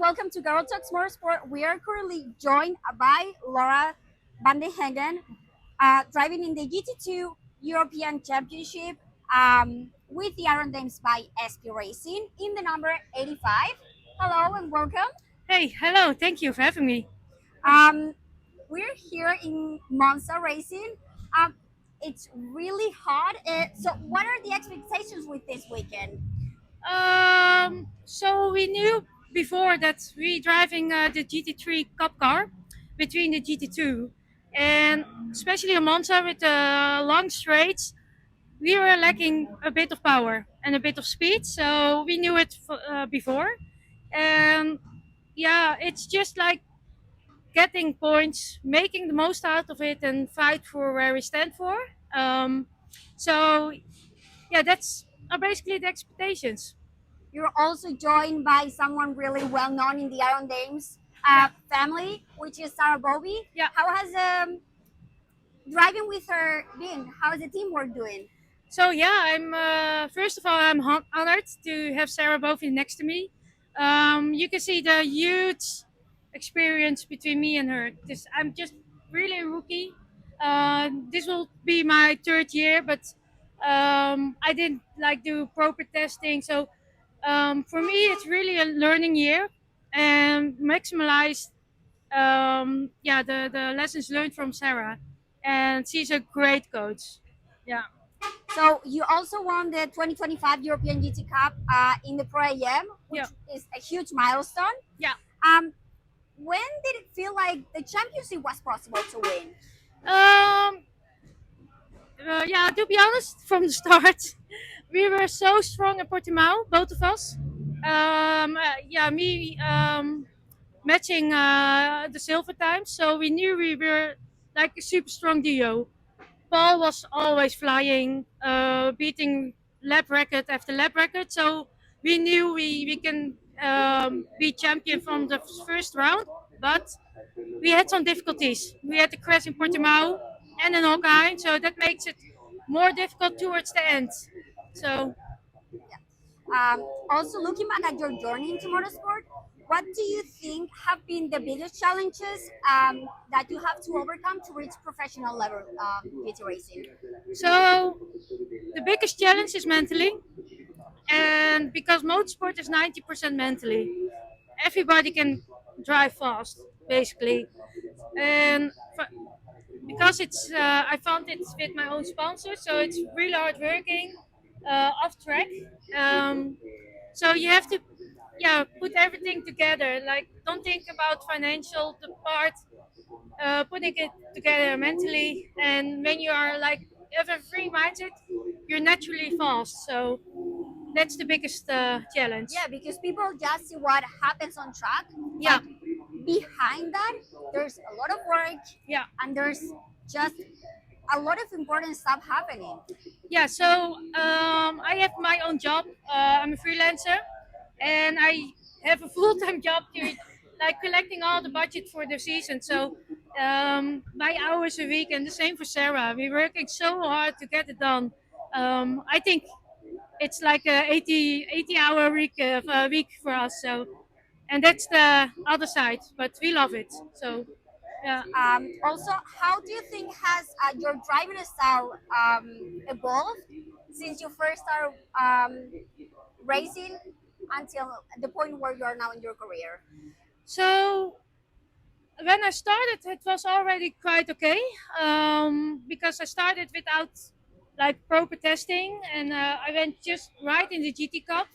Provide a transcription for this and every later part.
and welcome to Girl Talks Motorsport. We are currently joined by Laura Van Den Hengel, driving in the GT2 European Championship with the Iron Dames by SP Racing in the number 85. Hello and welcome. Hey, hello. Thank you for having me. Um, we're here in Monza Racing. Um, it's really hot. So, what are the expectations with this weekend? So we knew before that we driving the GT3 Cup car between the GT2, and especially in Monza with the long straights, we were lacking a bit of power and a bit of speed. So we knew it before, and yeah, it's just like getting points, making the most out of it, and fight for where we stand for. Um, so yeah, that's basically the expectations. You're also joined by someone really well known in the Iron Dames Yeah, family, which is Sarah Bobby. yeah. How has driving with her been? How is the teamwork doing? So yeah, I'm first of all I'm honored to have Sarah Bovin next to me. You can see the huge experience between me and her. I'm just really a rookie. This will be my third year, but I didn't like do proper testing. So for me, it's really a learning year and maximize yeah the lessons learned from Sarah, and she's a great coach. Yeah. So you also won the 2025 European GT Cup in the Pro AM, which Yeah. is a huge milestone. Yeah. Um, when did it feel like the championship was possible to win? Um, yeah, to be honest, from the start, we were so strong at Portimao, both of us. Yeah, me matching the silver time, so we knew we were like a super strong duo. Paul was always flying, beating lap record after lap record, so we knew we can be champion from the first round, but we had some difficulties. We had the crash in Portimao and in Hockenheim, so that makes it more difficult towards the end. So, Also, looking back at your journey into motorsport, what do you think have been the biggest challenges that you have to overcome to reach professional level GT racing? so the biggest challenge is mentally, and because motorsport is 90% mentally, everybody can drive fast, basically, and because I found it with my own sponsor, so it's really hard working off track. Um, so you have to yeah put everything together, like don't think about financial the part, putting it together mentally, and when you are like have a free mindset, you're naturally fast. So that's the biggest challenge. Yeah, because people just see what happens on track, Yeah. but behind that, there's a lot of work Yeah. and there's just a lot of important stuff happening. Yeah, so I have my own job. I'm a freelancer, and I have a full-time job here, like collecting all the budget for the season. So my hours a week, and the same for Sarah. We're working so hard to get it done. I think it's like a 80 hour week for us. So, and that's the other side, but we love it. So, yeah. Also, how do you think has your driving style evolved since you first started racing until the point where you are now in your career? So when I started, it was already quite okay, because I started without like proper testing, and I went just right in the GT Cup.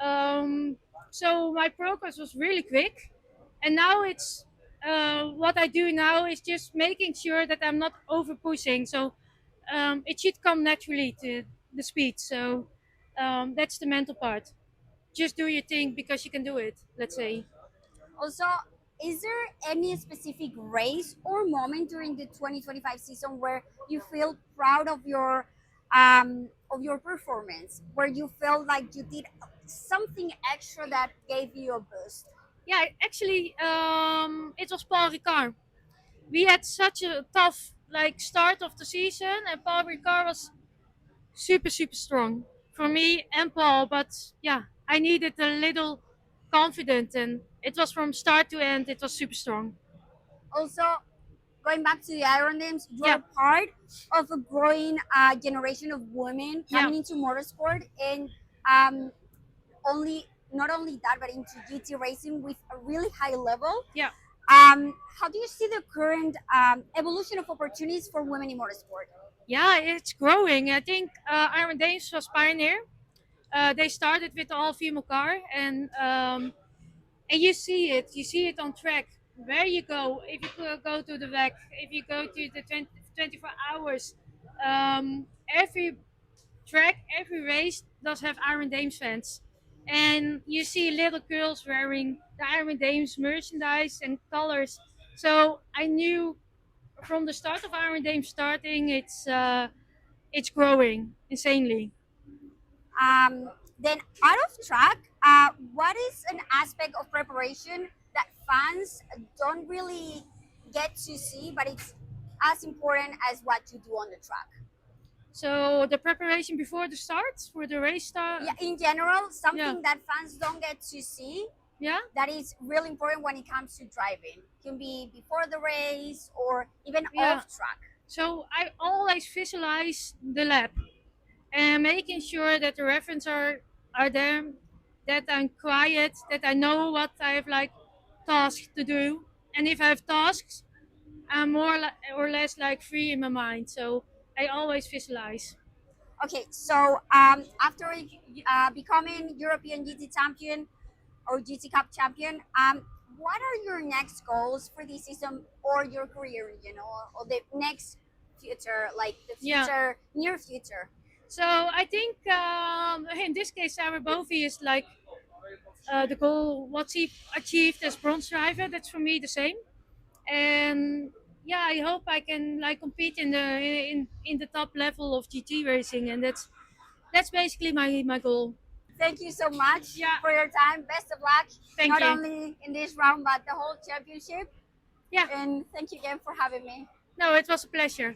Um, so my progress was really quick, and now it's what I do now is just making sure that I'm not over pushing. So it should come naturally to the speed. So that's the mental part. Just do your thing because you can do it. Let's say. Also, is there any specific race or moment during the 2025 season where you feel proud of your performance, where you felt like you did something extra that gave you a boost? Yeah, actually, it was Paul Ricard. We had such a tough like start of the season, and Paul Ricard was super strong for me and Paul. But yeah, I needed a little confident, and it was from start to end. It was super strong. Also, going back to the Iron Dames, you Yeah, are part of a growing generation of women yeah, coming into motorsport, and um, only not only that, but into GT racing with a really high level. yeah. How do you see the current evolution of opportunities for women in motorsport? Yeah, it's growing. I think Iron Dames was pioneer. They started with the all-female car, and you see it. You see it on track. Where you go, if you go to the WEC, if you go to the 24 hours, every track, every race does have Iron Dames fans. And you see little girls wearing the Iron Dames merchandise and colors. So I knew from the start of Iron Dames starting, it's growing insanely. Then out of track, what is an aspect of preparation that fans don't really get to see, but it's as important as what you do on the track? So the preparation before the start for the race start. Yeah, in general, Yeah, something that fans don't get to see yeah, that is really important when it comes to driving. Can be before the race or even yeah. off track. So I always visualize the lap and making sure that the reference are there, that I'm quiet, that I know what I have like tasks to do, and if I have tasks, I'm more or less like free in my mind. So I always visualize. Okay, so after becoming European GT champion or GT Cup champion, what are your next goals for this season or your career in general, or the next future, like the Yeah. future, near future? So I think in this case, Sarah Bovey is like the goal. What he achieved as bronze driver. That's for me the same. And yeah, I hope I can like compete in the top level of GT racing, and that's basically my goal. Thank you so much Yeah, for your time. Best of luck, thank not you. only in this round but the whole championship. Yeah, And thank you again for having me. no, it was a pleasure.